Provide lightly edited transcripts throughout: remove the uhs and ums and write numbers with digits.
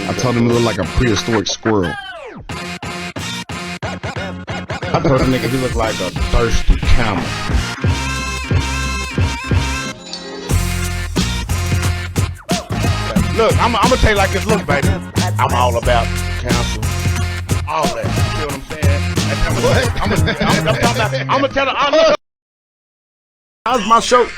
I told him he looked like a prehistoric squirrel. I told the nigga he looked like a thirsty camel. Look, I'm gonna tell you like this. Look, baby, I'm all about counsel, all that. You feel what I'm saying? I'm gonna tell her. How's my show?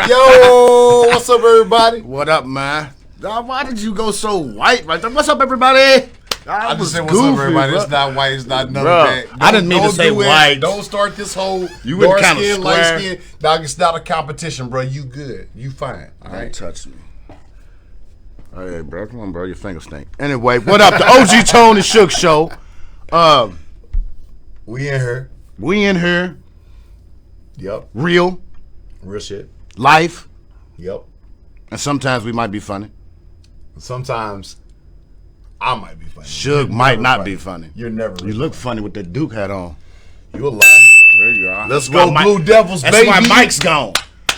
Yo, what's up, everybody? What up, man? Why did you go so white right there? What's up, everybody? I just said what's up, everybody. Bro. It's not white. It's not none bro, of that. I didn't mean to say white. Don't start this whole you were kind of skin, light skin. Dog, it's not a competition, bro. You good. You fine. All right. Don't touch me. Hey, bro. Come on, bro. Your finger stink. Anyway, what up? The OG Tone Suge Show. We in here. We in here. Yep. Real shit. life. Yep. And sometimes we might be funny. Sometimes I might be funny. Suge might not be funny. You're never. You look funny with that Duke hat on. You a lie. There you are. Let's go, Blue Devils, That's baby. That's why Mike's gone.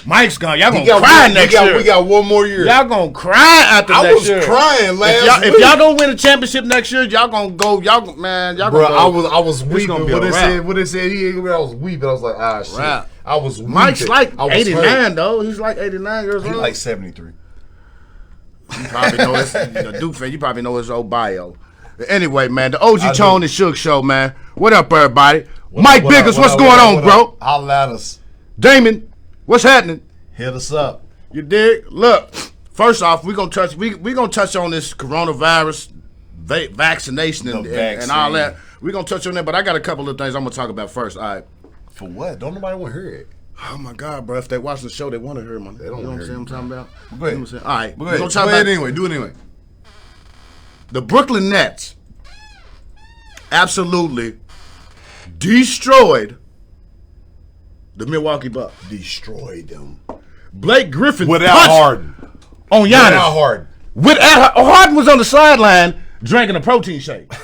Mike's gone. Y'all gonna cry next year. We got one more year. Y'all gonna cry after next year. I was crying last week. If y'all don't win a championship next year, y'all gonna go. Y'all, man, y'all gonna go. I was weeping when they said he ain't. I was weeping. I was like, ah, shit. Rap. I was weeping. Mike's like 89 though. He's like 89 years old. He's like 73. You probably know his the Duke fan. You probably know his old bio. Anyway, man, the OG Tone and Suge Show, man. What up, everybody? Mike Biggers, what's going on, bro? Holla at us. Damon, what's happening? Hit us up. You dig? Look, first off, we gonna touch on this coronavirus vaccination and all that. We're gonna touch on that, but I got a couple of things I'm gonna talk about first. All right. For what? Don't nobody want to hear it. Oh my God, bro! If they watch the show, they want to hear man. They don't want to hear what I'm talking about. Go ahead. You know what I'm saying? All right. Go ahead. Go ahead anyway. Do it anyway. The Brooklyn Nets absolutely destroyed the Milwaukee Bucks. Destroyed them. Blake Griffin without Harden on Giannis. Without Harden. Harden was on the sideline drinking a protein shake. Dude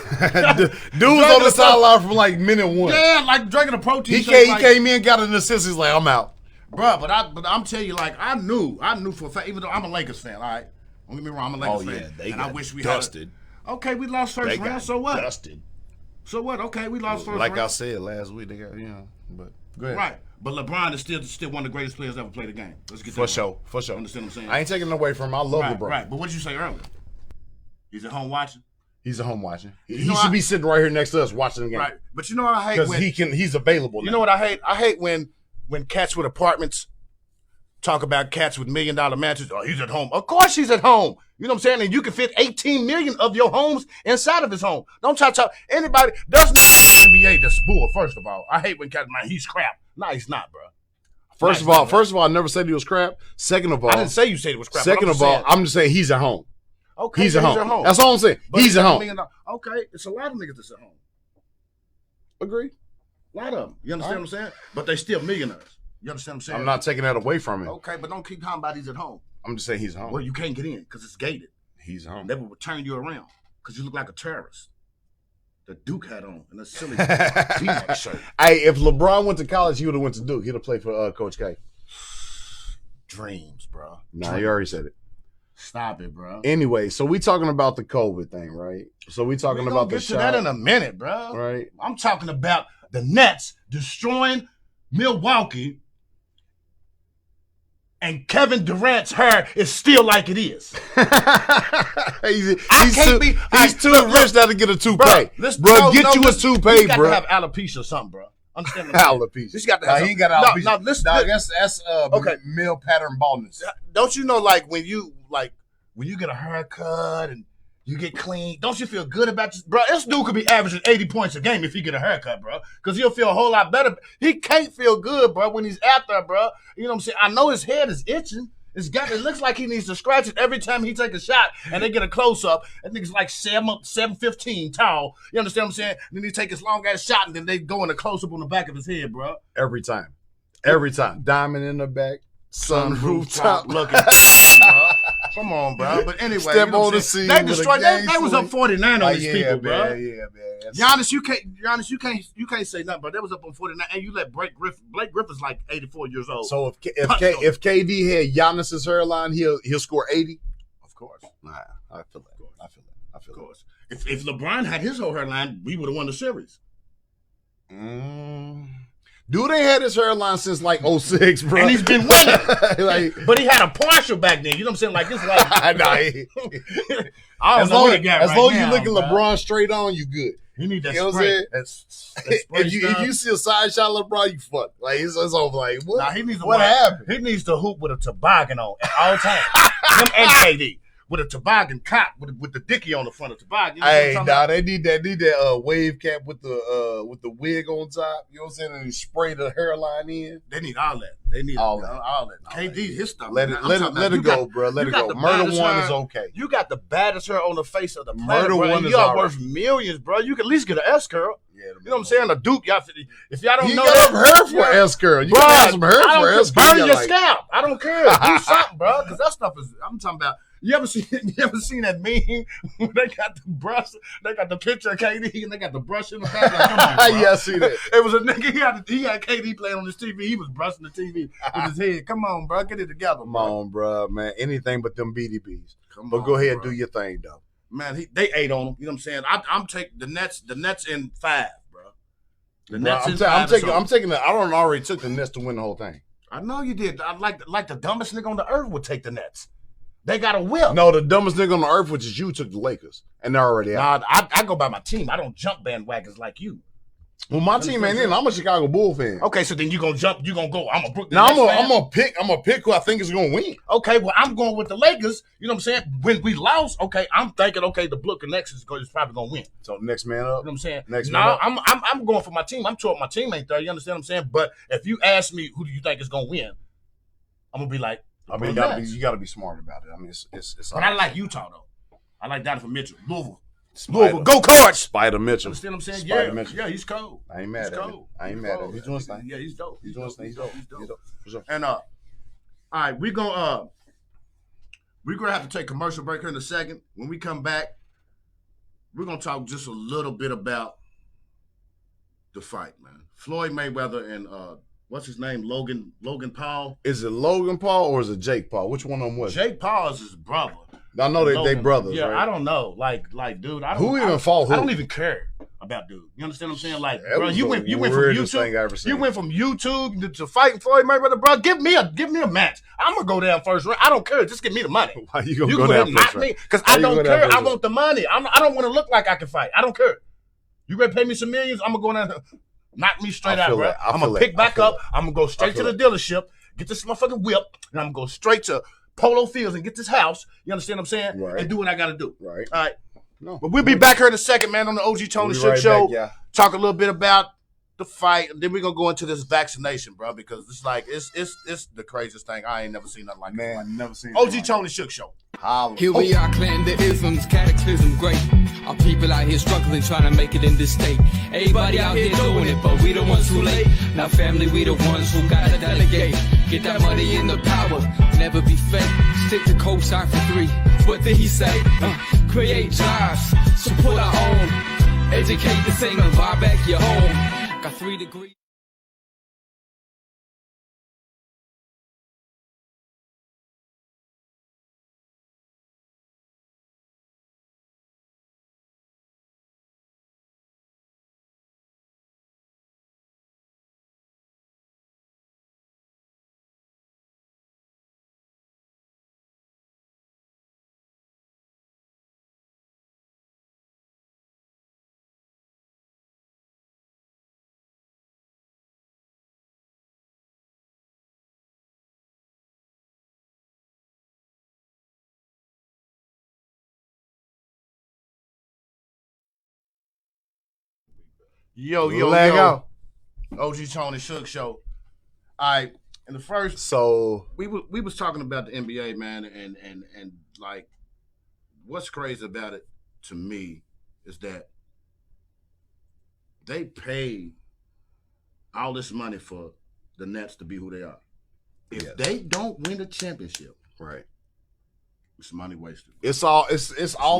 was on the sideline from like minute one. Yeah, like drinking a protein shake. He came in, got an assist. He's like, I'm out, bro. But I'm telling you, like I knew for a fact. Even though I'm a Lakers fan, all right. Don't get me wrong, I'm a Lakers fan. They and I wish we dusted. Okay, we lost first round. So what? Dusted. So what? Okay, we lost first round. Like I said last week, they got But go ahead. Right. But LeBron is still one of the greatest players ever played the game. Let's get for sure. Understand what I'm saying? I ain't taking it away from him. I love LeBron. Right. But what did you say earlier? He's at home watching. He's at home watching. He should be sitting right here next to us watching the game. Right. But you know what I hate? Because he's available. You know what I hate? I hate when cats with apartments talk about cats with $1 million mansions. Oh, he's at home. Of course he's at home. You know what I'm saying? And you can fit 18 million of your homes inside of his home. Don't try to talk anybody. There's no NBA that's bull. First of all, I hate when cats, man, he's crap. Nah, he's not, bro. First of all, I never said he was crap. Second of all, I didn't say you said it was crap. Second of all, I'm just saying he's at home. Okay, he's at home. home. That's all I'm saying. He's at home. Okay, it's a lot of niggas that's at home. Agree. A lot of them. You understand what I'm saying? But they still millionaires. You understand what I'm saying? I'm not taking that away from him. Okay, but don't keep talking about he's at home. I'm just saying he's home. Well, you can't get in because it's gated. He's home. They will turn you around because you look like a terrorist. The Duke hat on and a silly V-neck shirt. Hey, if LeBron went to college, he would have went to Duke. He'd have played for Coach K. Dreams, bro. Nah, you already said it. Stop it, bro. Anyway, so we talking about the COVID thing, right? So we talking about the shot. We'll get to that in a minute, bro. Right. I'm talking about the Nets destroying Milwaukee, and Kevin Durant's hair is still like it is. he's too rich now to get a toupee. Bro, get you a toupee, bro. You got to have alopecia or something, bro. Understand alopecia. He's got to have he ain't got alopecia. No, listen. That's okay. Male pattern baldness. Don't you know, like when you get a haircut and you get clean, don't you feel good about this? Bro, this dude could be averaging 80 points a game if he get a haircut, bro. Because he'll feel a whole lot better. He can't feel good, bro, when he's out there, bro. You know what I'm saying? I know his head is itching. It looks like he needs to scratch it every time he take a shot and they get a close-up. That nigga's like 7'15" tall. You understand what I'm saying? And then he take his long-ass shot and then they go in a close-up on the back of his head, bro. Every time. Diamond in the back. Sunroof top. Looking, bro. Come on, bro. But anyway, step on the scene. They destroyed. They was up 49 on these people, bro. Yeah, man. Giannis, you can't say nothing, bro. They was up on 49, and you let Blake Griffin's like 84 years old. So if KD had Giannis's hairline, he'll score 80. course. Nah, I feel that. I feel that. I feel Of course. If LeBron had his whole hairline, we would have won the series. that. Dude ain't had his hairline since like 06, bro. And he's been winning. Like, but he had a partial back then. You know what I'm saying? Like it's like nah, I don't know what he got as right long as now, you look at bro. LeBron straight on, you good. You need that You know what I'm spray. saying? That's If you see a side shot of LeBron, you fuck. Like it's over. Like what? Nah, he needs to what happened? He needs to hoop with a toboggan on at all times. Him and KD with a toboggan cop with the dicky on the front of the toboggan. You know Hey, what I'm nah, talking they need that wave cap with the wig on top. You know what I'm saying? And you spray the hairline in. about? They need all that. They need All all that. that. KD, his stuff. Let man. it I'm let talking it let about it you go, got- bro. Let you it got go. the Murder baddest one hair. is okay. You got the baddest hair on the face of the planet, Murder bro. one And is you are all right. worth millions, bro. You can at least get an S curl. Yeah, You know what I'm saying? A Duke, y'all. If y'all don't You know got that, some hair for yeah. S curl. You Bruh, gotta have some hair I for don't S care. curl. Burn your scalp. I don't care. Do something, bro. Because that stuff is. I'm talking about. You ever seen that meme where they got the brush? They got the picture of KD and they got the brush in the back. Like, come on, bro. Yeah, I see that. It was a nigga. He had KD playing on his TV. He was brushing the TV with his head. Come on, bro. Get it together, Come bro. on, bro, man. Anything but them BDBs. Come But on, go ahead, bro. do your thing, though. Man, they ate on him. You know what I'm saying? I'm taking the Nets in 5, bro. The Bro, Nets I'm in ta- 5. I'm taking. I'm taking. I don't already took the Nets to win the whole thing. I know you did. I like the dumbest nigga on the earth would take the Nets. They got a whip. No, the dumbest nigga on the earth, which is you, took the Lakers, and they're already out. Nah, I go by my team. I don't jump bandwagons like you. Well, my team ain't in. I'm a Chicago Bull fan. Okay, so then you gonna jump. You gonna go. I'm a Brooklyn. Now Nets fan. I'm gonna pick who I think is gonna win. Okay, well I'm going with the Lakers. You know what I'm saying? When we lost, okay, I'm thinking, okay, the Brooklyn Nets is probably gonna win. So next man You know up. what I'm saying? Next No, man up. I'm going for my team. I'm sure my team ain't there. You understand what I'm saying? But if you ask me who do you think is gonna win, I'm gonna be like, I mean, you gotta be smart about it. I mean, it's. But I like Utah though. I like Donovan Mitchell. Louisville. Spider, Go Cards. Spider Mitchell. Understand what I'm saying? Spider Yeah, Mitchell. yeah, he's cold. I ain't mad He's at cold. him. I ain't He's mad at cold. him. He's doing his thing. Yeah, he's dope. He's doing his thing. He's dope. He's dope. For sure. And all right, we're gonna have to take a commercial break here in a second. When we come back, we're gonna talk just a little bit about the fight, man. Floyd Mayweather and what's his name? Logan Paul. Is it Logan Paul or is it Jake Paul? Which one of them was it? Jake Paul is his brother. I know they Logan, brothers, yeah, right? I don't know. Like, dude, I don't. Who even fought who? I don't even care about dude. You understand what I'm saying? Like, That bro, was you the went from weirdest thing I YouTube. ever seen. You went from YouTube to fighting Floyd Mayweather, bro. Give me a match. I'm gonna go down first round. I don't care. Just give me the money. Why you gonna You go go ahead down and first knock me round? because Why I you don't go down care. first I round? want the money. I don't want to look like I can fight. I don't care. You gonna pay me some millions? I'm gonna go down there, knock me straight I out, feel bro. that. I I'm feel gonna that. pick I back feel up. that. I'm gonna go straight to feel the dealership, get this motherfucking whip, and I'm gonna go straight to Polo Fields and get this house. You understand what I'm saying? Right. And do what I gotta do. Right. All right. No. But we'll be back here in a second, man, on the OG Tone We'll be Suge right Show. back, yeah. Talk a little bit about the fight, and then we're gonna go into this vaccination, bro, because it's like it's the craziest thing. I ain't never seen nothing like Man, never seen it. OG anything Tony Shook Show. like it. Here we are, clearing the isms, cataclysm great. Our people out here struggling, trying to make it in this state. Everybody out here doing it, but we the ones too late. Now family, we the ones who gotta delegate. Get that money in the power, never be fake. Stick to cosign for 3. What did he say? Create jobs, support our own. Educate the same and buy back your home. Got 3 degrees. Yo, Leg out. OG Tony Shook Show. All right, in the first, So we was talking about the NBA, man, and like, what's crazy about it to me is that they pay all this money for the Nets to be who they are. If Yes. they don't win a championship, right. it's money wasted. It's all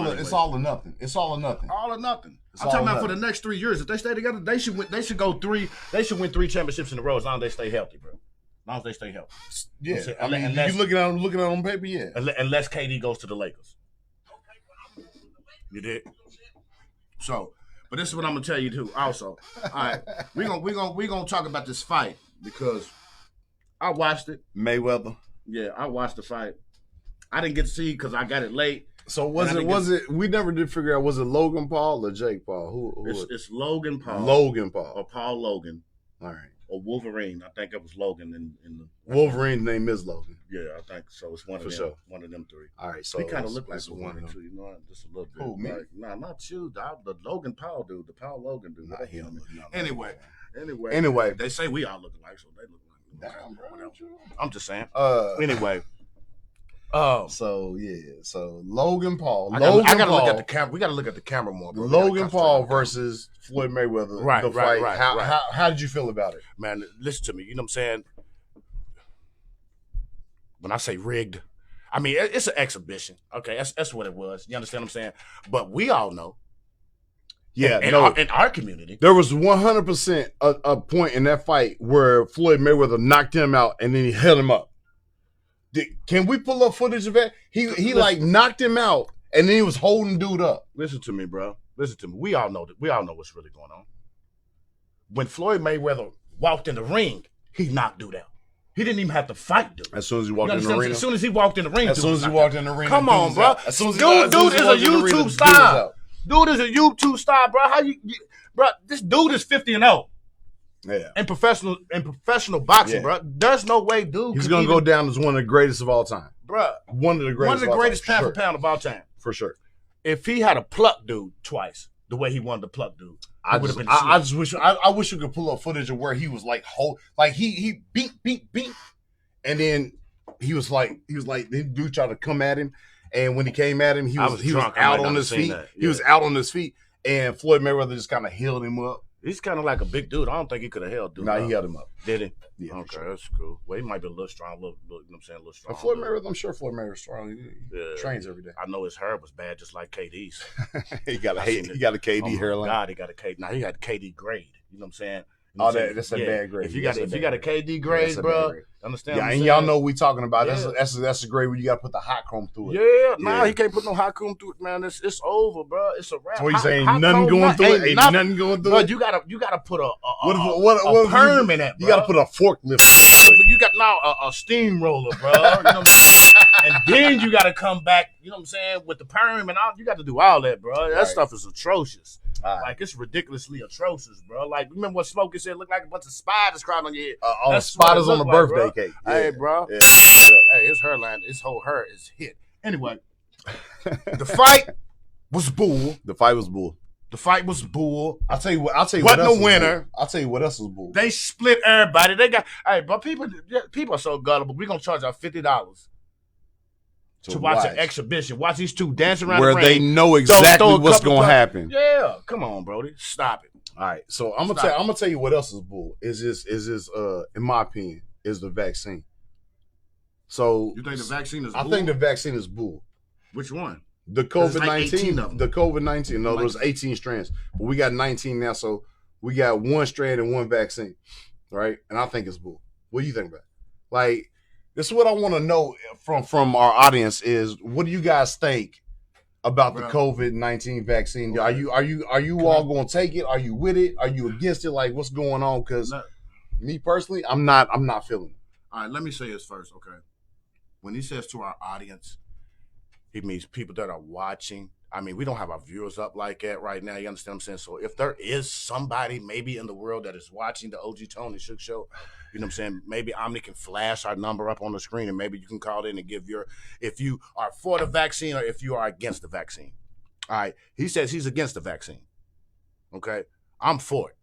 money or nothing. It's all or nothing. All or nothing. It's I'm all talking or about for the nothing. next 3 years. If they stay together, they should win 3 championships in a row as long as they stay healthy, bro. As long as they stay healthy. Yeah, saying, I mean, unless- you looking at it on paper, yeah. Unless KD goes to the Lakers. You did. So, but this is what I'm gonna tell you too. Also, all right, we gonna talk about this fight because I watched it. Mayweather. Yeah, I watched the fight. I didn't get to see because I got it late. So was it? We never did figure out, was it Logan Paul or Jake Paul? Who It's Logan Paul. Logan Paul. Or Paul Logan. All right. Or Wolverine. I think it was Logan in the Wolverine's name is Logan. Yeah, I think so. It's one of them. Sure. One of them three. All right, so He kind of looked like it's one Wolverine of too, them. you know, just a little bit. Who, me? Like, nah, not you. The Logan Paul dude, the Paul Logan dude. Not him. No. Anyway, they say we all look alike, so they look like. Damn, bro. Whatever. I'm just saying. Anyway. Anyway, so Logan Paul. I gotta look at the camera. We gotta look at the camera more, bro. Logan Paul versus Floyd Mayweather. Right, the right, fight. right, How, right. how did you feel about it? Man, listen to me. You know what I'm saying? When I say rigged, I mean it's an exhibition. Okay, that's what it was. You understand what I'm saying? But we all know. Yeah, in our community, there was 100% a point in that fight where Floyd Mayweather knocked him out and then he held him up. Can we pull up footage of that? He like knocked him out and then he was holding dude up. Listen to me, bro. Listen to me. We all know that. We all know what's really going on. When Floyd Mayweather walked in the ring, he knocked dude out. He didn't even have to fight dude. As soon as he walked in the arena. As soon as he walked in the ring. As soon as he walked in the ring. Come on, bro. Dude is a YouTube star. Dude is a YouTube star, bro. Bro, this dude is 50-0. Yeah. In professional boxing, bro. There's no way, dude. He's gonna go down as one of the greatest of all time. Bro. One of the greatest pound for pound of all time. For sure. If he had a pluck dude twice, the way he wanted to pluck dude, I wish you could pull up footage of where he was like he beat, and then he was like the dude tried to come at him, and when he came at him, he was out on his feet. Yeah. He was out on his feet, and Floyd Mayweather just kind of held him up. He's kind of like a big dude. I don't think he could have held dude. No, he held him up. Did he? Yeah. Okay, sure. That's cool. Well, he might be a little strong, you know what I'm saying, a little strong. Floyd Mayweather, I'm sure Floyd Mayweather's strong. He trains every day. I know his hair was bad, just like KD's. he got a KD hairline. God, he got a KD. Now he had KD grade. You know what I'm saying? That's a bad grade. If you got a KD grade, bro, understand? Yeah, and y'all know what we talking about. That's a grade where you got to put the hot chrome through it. Yeah, nah, he can't put no hot chrome through it, man. It's over, bro. It's a wrap. So you saying nothing going through it? Ain't nothing going through it. You gotta put a perm in that. You gotta put a forklift. You got now a steamroller, bro. You know what I'm saying? And then you gotta come back. You know what I'm saying? With the perm and all, you got to do all that, bro. That stuff is atrocious. Like, it's ridiculously atrocious, bro. Like, remember what Smokey said? Look like a bunch of spiders crawling on your head. All the spiders on the birthday cake. Yeah. Hey, bro. Yeah. Hey, his hairline, his whole hair is hit. Anyway, the fight was bull. The fight was bull. The fight was bull. I'll tell you what else winner. I'll tell you what else was bull. They split everybody. They got, hey, but people are so gullible. We're going to charge out $50. To watch an exhibition. Watch these two dancing around where the ring. They know exactly what's going to happen. Yeah. Come on, Brody. Stop it. All right. So I'm gonna tell you what else is bull. Is this in my opinion, is the vaccine. So you think the vaccine is bull? I think the vaccine is bull. Which one? The COVID-19. Like the COVID-19. No, there's 18 strands. But we got 19 now, so we got one strand and one vaccine. Right? And I think it's bull. What do you think about it? Like, this is what I want to know from our audience is, what do you guys think about the COVID-19 vaccine? Are you all going to take it? Are you with it? Are you against it? Like, what's going on? Because me personally, I'm not feeling it. All right, let me say this first, okay? When he says to our audience, he means people that are watching. I mean, we don't have our viewers up like that right now. You understand what I'm saying? So if there is somebody maybe in the world that is watching the OG Tone Suge Show, you know what I'm saying? Maybe Omni can flash our number up on the screen, and maybe you can call in and give if you are for the vaccine or if you are against the vaccine. All right. He says he's against the vaccine. Okay. I'm for it.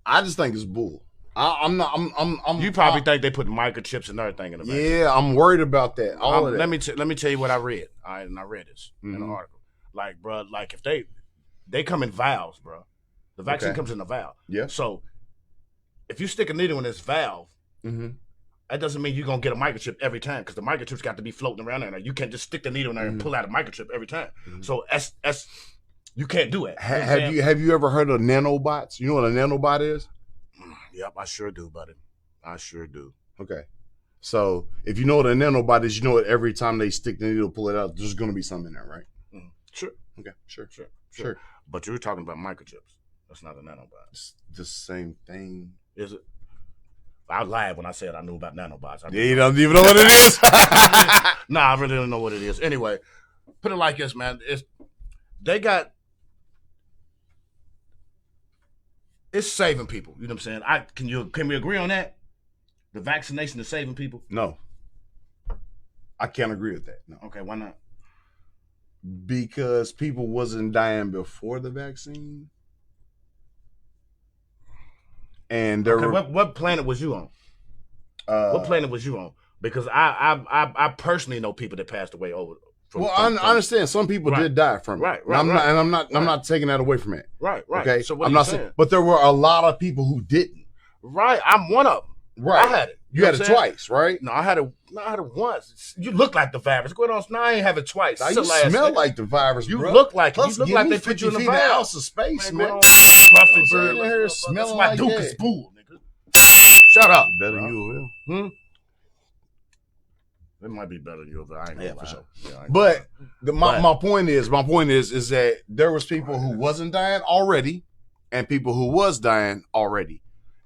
I just think it's bull. You probably think they put microchips and everything in the vaccine. Yeah, I'm worried about that. All of that. Let me tell you what I read. All right, and I read this in an article. Like, bro, like if they come in vials, bro. The vaccine comes in a vial. Yeah. So if you stick a needle in this valve, that doesn't mean you're gonna get a microchip every time, because the microchip's got to be floating around there. Now, you can't just stick the needle in there and pull out a microchip every time. So that's you can't do it. Have you ever heard of nanobots? You know what a nanobot is? Yep, I sure do, buddy. I sure do. Okay. So if you know the nanobodies, you know it every time they stick the needle, pull it out, there's going to be something in there, right? Sure. Okay. Sure. Sure. But you're talking about microchips. That's not a nanobot. It's the same thing. Is it? I lied when I said I knew about nanobots. You don't even know what it is? Nah, I really don't know what it is. Anyway, put it like this, man. It's saving people. You know what I'm saying? Can we agree on that? The vaccination is saving people? No. I can't agree with that. No. Okay, why not? Because people wasn't dying before the vaccine. And there were what planet was you on? What planet was you on? Because I personally know people that passed away over. I understand some people did die from it. Right. I'm not taking that away from it. Right. Okay. So what I'm are you not saying? but there were a lot of people who didn't. Right. I'm one of them. Right. I had it. You had it twice, right? No, I had it once. You look like the virus. What's going on? No, I ain't have it twice. Now, you smell like the virus, you bro. look like Plus, it. You look like they put you in the virus. ounce of space, man. Buffy bird. Here smelling my like Duke that. is spool, nigga. Shut up. Better than you will. It might be better than you, but I ain't gonna lie. For sure. Yeah, But my point is that there was people who wasn't dying already, and people who was dying already,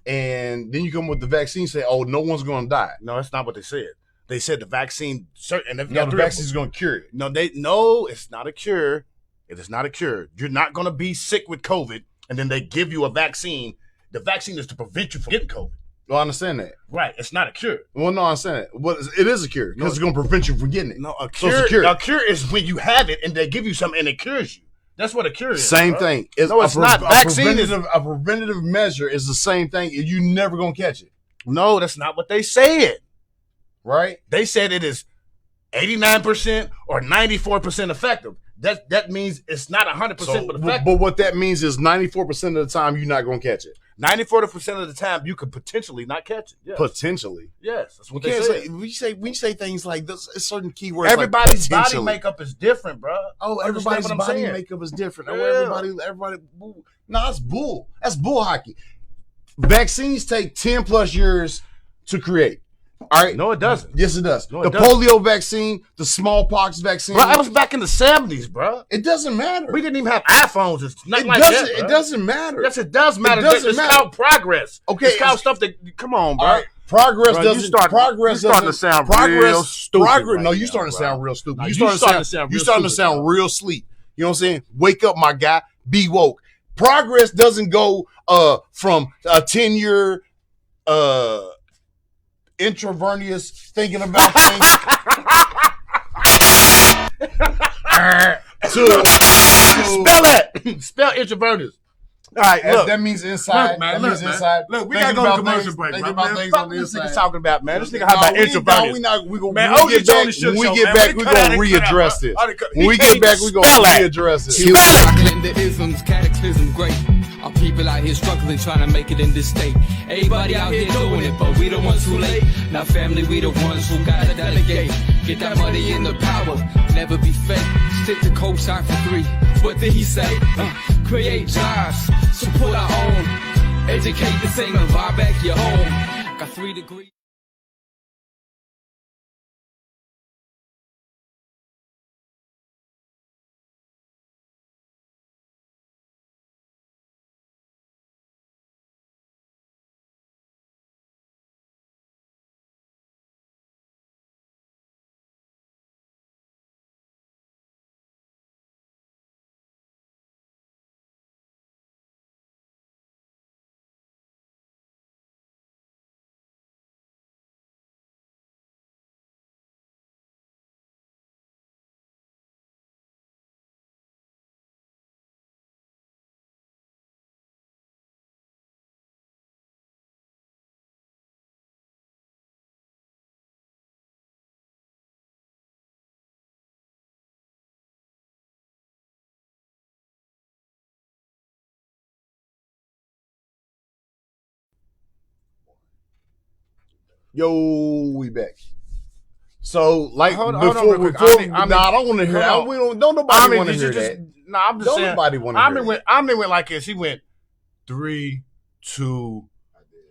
and then you come with the vaccine, say, "Oh, no one's going to die." No, that's not what they said. They said the vaccine, and the vaccine is going to cure it. No, it's not a cure. It is not a cure. You're not going to be sick with COVID, and then they give you a vaccine. The vaccine is to prevent you from getting COVID. Well, I understand that. Right. It's not a cure. Well, no, I understand that. But it is a cure because it's going to prevent you from getting it. No, a So cure. it's a cure. A cure is when you have it and they give you something and it cures you. That's what a cure is. Same bro. thing. No, it's not. Vaccine is a preventative measure. Is the same thing. You never going to catch it. No, that's not what they said. Right? They said it is 89% or 94% effective. That means it's not 100% but effective. But what that means is 94% of the time you're not going to catch it. 94% of the time you could potentially not catch it. Yes. Potentially. Yes, that's what they say. We say things like this. Certain keywords. Everybody's like body makeup is different, bro. Oh, everybody's body makeup is different. Yeah. Oh, everybody. No, that's bull. That's bull hockey. Vaccines take 10 plus years to create. All right. No, it doesn't. Yes, it does. No, the polio vaccine, the smallpox vaccine. Bro, that was back in the 70s, bro. It doesn't matter. We didn't even have iPhones. It's nothing like that. It doesn't matter. Yes, it does matter. It's called progress. Okay, it's called stuff that. Come on, bro. All right. Progress bro, doesn't. Progress starting to sound real stupid. No, you starting to sound real stupid. No, you starting to sound real sleep. You know what I'm saying? Wake up, my guy. Be woke. Progress doesn't go from a 10-year intravenous thinking about things to spell that. Spell intravenous. All right, look. That means inside. Look, man, that means inside. Look, we gotta go to commercial break. Think bro, about man. things Fuck on the this inside. nigga's talking about, man. This nigga how about intravenous. Man, when we get back, we're gonna readdress this. When we get back, we're gonna readdress this. Tackling the isms, cataclysm great. Our people out here struggling, trying to make it in this state. Everybody out here doing it, but we the ones who late. Now family, we the ones who gotta delegate. Get that money in the power, never be fake. Stick to cosign for 3. What did he say? Create jobs, support our own. Educate the same and buy back your home. Got 3 degrees. Yo, we back. So, like, Hold on, before, real quick. I don't want to hear that. Don't nobody want to hear that. No, I'm just saying. Nobody want to hear that. I mean, went like this. He went 3, 2,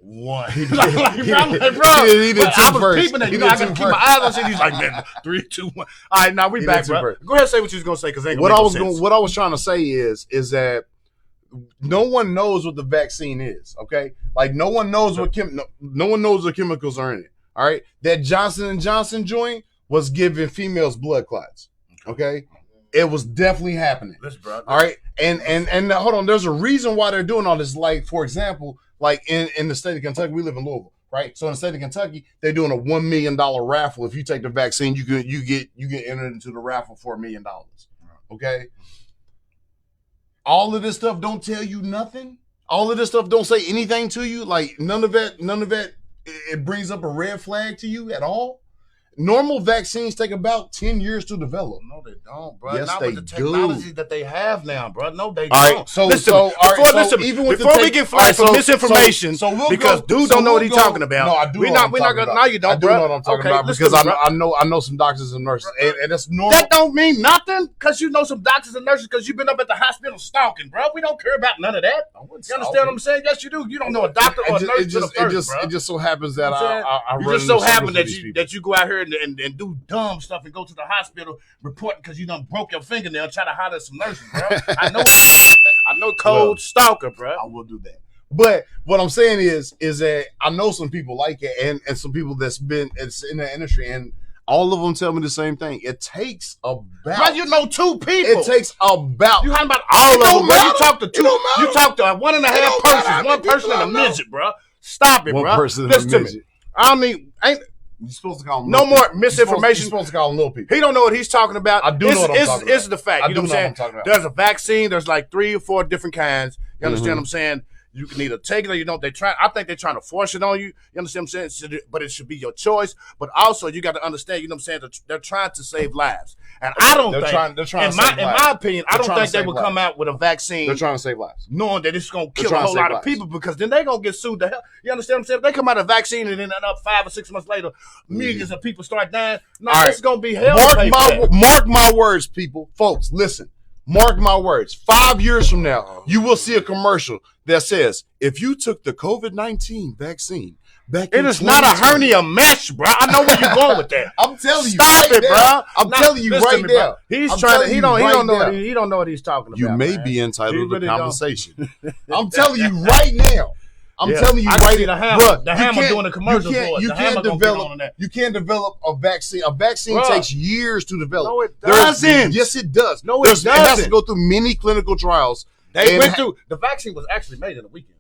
one. He like, I'm like, bro, he did but two I was first. peeping at He you. did I two gotta keep my first. eyes on shit. He's like, man, 3, 2, 1. All right, now we He back, did two bro. first. Go ahead and say what you was gonna say, because ain't What gonna I make was no going, sense. what I was trying to say is that no one knows what the vaccine is. Okay, like no one knows what no one knows what chemicals are in it. All right, that Johnson & Johnson joint was giving females blood clots. Okay, it was definitely happening. Listen, bro. All right, and hold on. There's a reason why they're doing all this. Like, for example, like in the state of Kentucky, we live in Louisville, right? So in the state of Kentucky, they're doing a $1 million raffle. If you take the vaccine, you get entered into the raffle for $1 million. Okay. All of this stuff don't tell you nothing. All of this stuff don't say anything to you. Like none of that. It brings up a red flag to you at all. Normal vaccines take about 10 years to develop. No, they don't, bro. Yes, Not they with the technology do. that they have now, bro. No, they All right, don't. so listen, all right, before, so listen, even with before the we tech- get all flagged right, for so- misinformation, so we'll because go- dude so don't know what we'll he's go- talking about. No, I do We're know not what I'm talking gonna. about. No, you don't, I do bro. know what I'm talking Okay, about listen because to me, bro. I know some doctors and nurses, and it's normal. That don't mean nothing, because you know some doctors and nurses, because you've been up at the hospital stalking, bro. We don't care about none of that. You understand what I'm saying? Yes, you do. You don't know a doctor or a nurse to the first, bro. It just so happens that I You run just so into circles happen with that these you people. that you go out here and do dumb stuff and go to the hospital reporting because you done broke your fingernail and try to holler at some nurses, bro. I know cold stalker, bro. I will do that. But what I'm saying is that I know some people like it and some people it's in the industry, and all of them tell me the same thing. It takes about Bro, you know 2 people. it takes about You talking about all of them, bro. You talk to 2. You talk to 1.5 persons. One person and a midget, bro. Stop it, one bro. person and Listen a to me. midget. I mean, ain't You're supposed to call them no little more people. misinformation. You're supposed to call them little people. He don't know what he's talking about. I do know what I'm talking about. It's the fact. I You know do what I'm know saying? what I'm talking about. There's a vaccine. There's like 3 or 4 different kinds. You understand what I'm saying? You can either take it or you don't. I think they're trying to force it on you. You understand what I'm saying? But it should be your choice. But also, you got to understand, you know what I'm saying? They're trying to save lives. And I don't They're think, trying to save in lives. my opinion, I They're don't trying to think they save would lives. come out with a vaccine They're trying to save lives. knowing that it's going to kill a trying to whole save lot of lives. people, because then they're going to get sued to hell. You understand what I'm saying? If they come out of vaccine and then up 5 or 6 months later, millions of people start dying. No, All right. it's going to be hell. Mark my words, people. Folks, listen. Mark my words. 5 years from now, you will see a commercial that says, if you took the COVID-19 vaccine back It in is not a 2020 hernia mesh, bro. I know where you're going with that. I'm telling you Stop right it, now. bro. I'm telling you listen right to me, bro. now. He's I'm trying to. telling He you don't. right know. now. He don't know what he's talking about. You may man. be He entitled really to don't. compensation. I'm telling you right now. I'm Yeah. telling you I can right see the now. Hammer. Bruh, The you Hammer can't- doing a commercial you can't- for it. You The can't Hammer gonna get develop. on that. You can't develop a vaccine. A vaccine Bruh. takes years to develop. No, it There's- doesn't. Yes, it does. No, it It has doesn't. to go through many clinical trials. They And went through. The vaccine was actually made in a weekend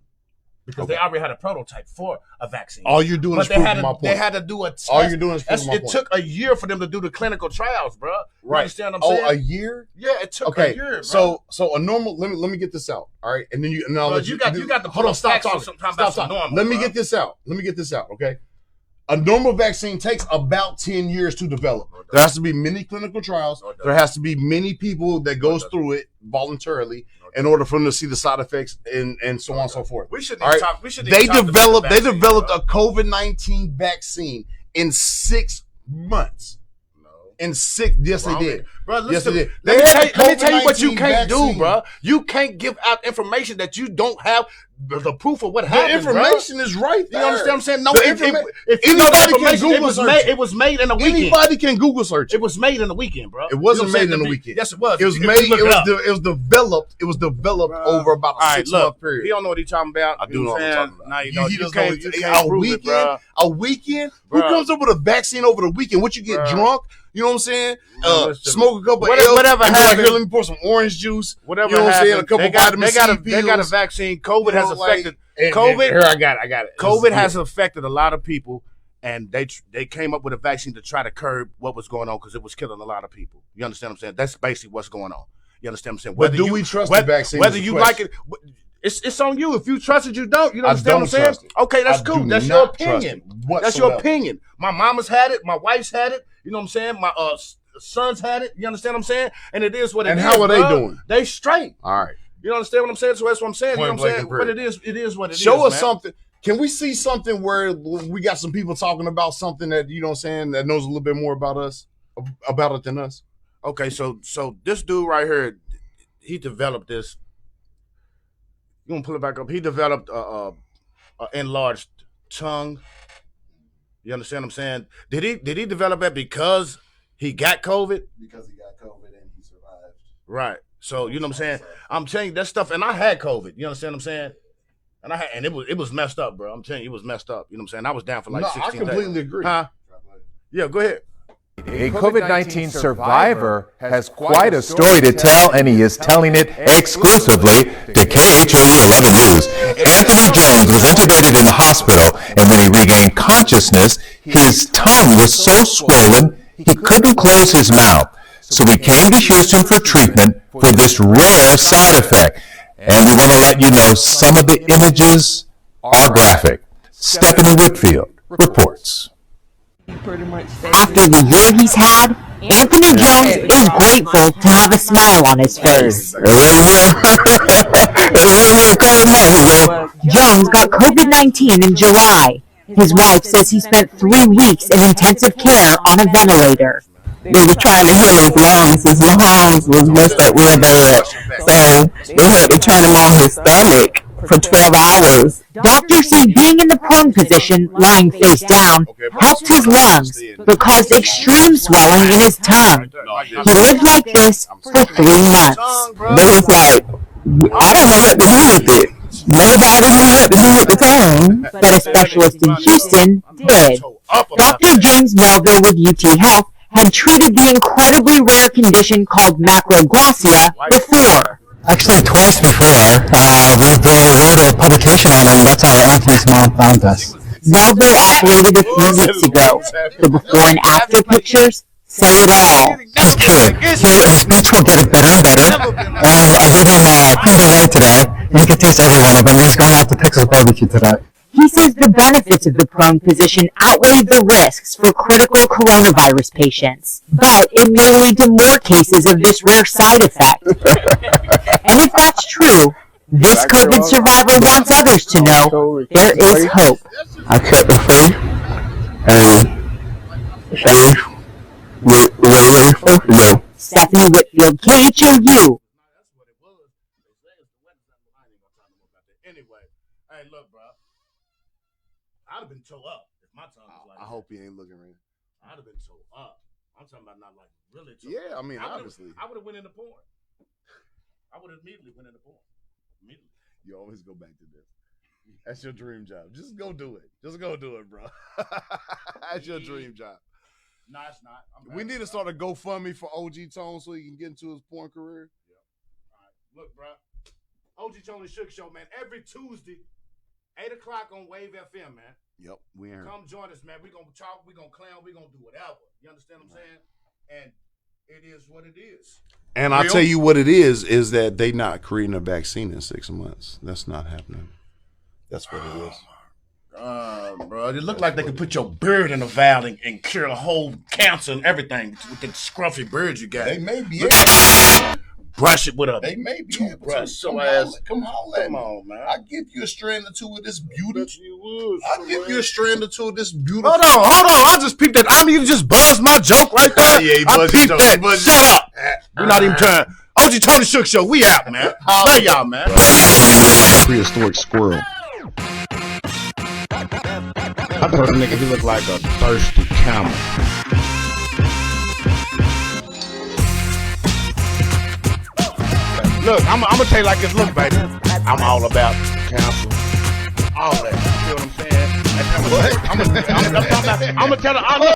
because Okay. they already had a prototype for a vaccine. All you're doing is But proving my point. they had to do a test. All you're doing is proving my It point. took a year for them to do the clinical trials, bro. You Right. understand what I'm saying? Oh, a year? Yeah, it took Okay. a year, bro. So a normal. Let me get this out. All right, and then I'll Bro, let you got to hold put on. a Stop facts on talking. sometime Stop about some talking. normal. Let me bro. get this out. Okay. A normal vaccine takes about 10 years to develop. There has to be many clinical trials. There has to be many people that goes through it voluntarily in order for them to see the side effects and so on and so forth. We shouldn't All even right. talk. We shouldn't They even talk about developed the vaccine, developed bro. a COVID-19 vaccine in 6 months. In 6, yes, they did. Bro, Yes, listen, they did. let me tell you what you COVID-19 can't do, vaccine. bro. You can't give out information that you don't have the proof of what The happened, bro. information is right You there. understand what I'm saying? No, The if informa- you know the anybody can information, Google search it. it was made in a weekend. Anybody can Google search It it. was made in a weekend, bro. It wasn't You know what I'm made in saying? a weekend. Yes, it was. It was If you made. look It up. was developed. It was developed over about a All right, 6 month look, period. he don't know what he's talking about. I do know what I'm talking about. Now you know. He You doesn't know can't, what you he's- can't a prove it, weekend. bro. A weekend. Who Bruh. comes up with a vaccine over the weekend? What you get Bruh. drunk? You know what I'm saying? Listen, Smoke a couple whatever- L's, whatever and be like, happened- here, let me pour some orange juice. Whatever You know what I'm happened, saying? A couple they got vitamin C a pills. vaccine. COVID has affected. And COVID. Here, I got it. COVID has affected a lot of people, and they came up with a vaccine to try to curb what was going on because it was killing a lot of people. You understand what I'm saying? That's basically what's going on. You understand what I'm saying? But do we trust the vaccine? Whether is the you question. like it, it's on you. If you trust it, you don't. You I understand what I'm don't trust saying? it. Okay, that's I cool. do That's your not trust opinion. it That's your whatsoever. opinion. My mama's had it. My wife's had it. You know what I'm saying? My sons had it. You understand what I'm saying? And it is what it is. And how are they bro. doing? They straight. All right. You understand what I'm saying? So that's what I'm saying. You know Point what I'm saying? blank and But it is what it is. Show us man. something. Can we see something where we got some people talking about something that, you know what I'm saying, that knows a little bit more about it than us? Okay, so this dude right here, he developed this. You gonna pull it back up? He developed enlarged tongue. You understand what I'm saying? Did he develop that because he got COVID? Because he got COVID and he survived. Right. So you know what I'm saying? I'm telling you that stuff, and I had COVID. You understand what I'm saying? And it was messed up, bro. I'm telling you, it was messed up. You know what I'm saying? I was down for like 16 days. I completely agree. Huh? Yeah, go ahead. A COVID-19 survivor has quite a story to tell, and he is telling it exclusively to KHOU 11 News. Anthony Jones was intubated in the hospital, and when he regained consciousness, his tongue was so swollen he couldn't close his mouth. So we came to Houston for treatment for this rare side effect. And we want to let you know some of the images are graphic. Stephanie Whitfield reports. After the year he's had, Anthony Jones is grateful to have a smile on his face. Jones got COVID-19 in July. His wife says he spent 3 weeks in intensive care on a ventilator. They were trying to heal his lungs. His lungs was messed up real bad. So they had to turn him on his stomach for 12 hours. Doctors say being in the prone position, lying face down, helped his lungs, but caused extreme swelling in his tongue. He lived like this for 3 months. They was like, I don't know what to do with it. Nobody knew what to do with the tongue. But a specialist in Houston did. Dr. James Melville with UT Health had treated the incredibly rare condition called macroglossia before. Actually, twice before. We've wrote a publication on it, and that's how Anthony's mom found us. Melville operated a few weeks ago. The before and after pictures say it all. That's true. His speech will get better and better. And I gave him Kinder Light today. And he can taste every one of them. He's going out to Texas barbecue today. He says the benefits of the prone position outweigh the risks for critical coronavirus patients, but it may lead to more cases of this rare side effect. And if that's true, this COVID survivor wants others to know there is hope. I kept the faith and faith with way supposed to go. Stephanie Whitfield, KHOU. Anyway, hey, look, bro. I'd have been toe up if my tongue was like I hope he ain't looking right. I'd have been toe up. I'm talking about not like really toe Yeah, up. I mean, obviously. I would have went into porn. I would have immediately went into porn. Immediately. You always go back to this. That's your dream job. Just go do it. Just go do it, bro. That's your dream job. No, it's not. We need to start a GoFundMe for OG Tone so he can get into his porn career. Yeah. All right. Look, bro. OG Tone Suge Show, man. Every Tuesday, 8 o'clock on Wave FM, man. Yep, we ain't. Come join us, man. We're going to talk. We're going to clown. We're going to do whatever. You understand what I'm saying? And it is what it is. And I'll tell you what it is that they not creating a vaccine in 6 months. That's not happening. That's what it is. Bro, it looked like they could put your beard in a vial and cure the whole cancer and everything with the scruffy beard you got. They may be brush it with a They may be toothbrush. Come on, man. I give you a strand or two of this beauty. I give you a strand or two of this beautiful. Hold on. I just peeped that. I mean, you just buzzed my joke right there. Yeah, he I buzzed peeped your that. joke. Shut up. We're not even trying. OG Tony Suge Show, we out, man. Love y'all, man. Prehistoric squirrel. I told a nigga he looked like a thirsty camel. Look, I'm gonna tell you like this. Look, baby, I'm all about counsel, all that. You feel what I'm saying? I'm gonna tell her.